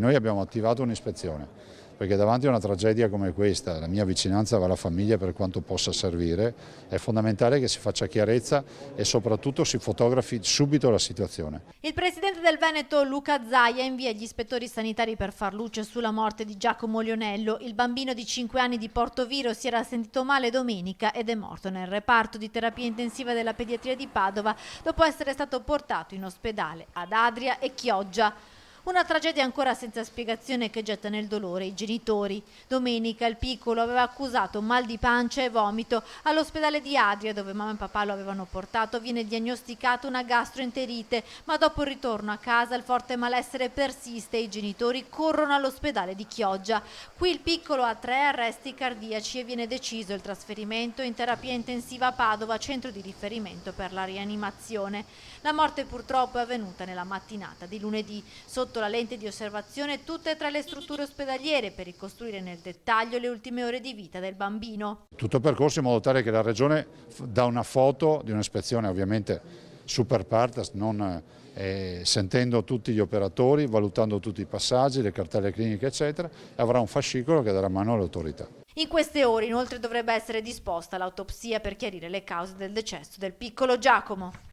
Noi abbiamo attivato un'ispezione, perché davanti a una tragedia come questa, la mia vicinanza va alla famiglia per quanto possa servire, è fondamentale che si faccia chiarezza e soprattutto si fotografi subito la situazione. Il presidente del Veneto, Luca Zaia, invia gli ispettori sanitari per far luce sulla morte di Giacomo Lionello. Il bambino di 5 anni di Portoviro si era sentito male domenica ed è morto nel reparto di terapia intensiva della pediatria di Padova dopo essere stato portato in ospedale ad Adria e Chioggia. Una tragedia ancora senza spiegazione che getta nel dolore i genitori. Domenica il piccolo aveva accusato mal di pancia e vomito. All'ospedale di Adria, dove mamma e papà lo avevano portato, viene diagnosticata una gastroenterite, ma dopo il ritorno a casa il forte malessere persiste e i genitori corrono all'ospedale di Chioggia. Qui il piccolo ha 3 arresti cardiaci e viene deciso il trasferimento in terapia intensiva a Padova, centro di riferimento per la rianimazione. La morte purtroppo è avvenuta nella mattinata di lunedì. Sotto la lente di osservazione tutte e 3 le strutture ospedaliere per ricostruire nel dettaglio le ultime ore di vita del bambino. Tutto percorso in modo tale che la Regione dà una foto di un'ispezione ovviamente super partes, sentendo tutti gli operatori, valutando tutti i passaggi, le cartelle cliniche eccetera, e avrà un fascicolo che darà mano alle autorità. In queste ore inoltre dovrebbe essere disposta l'autopsia per chiarire le cause del decesso del piccolo Giacomo.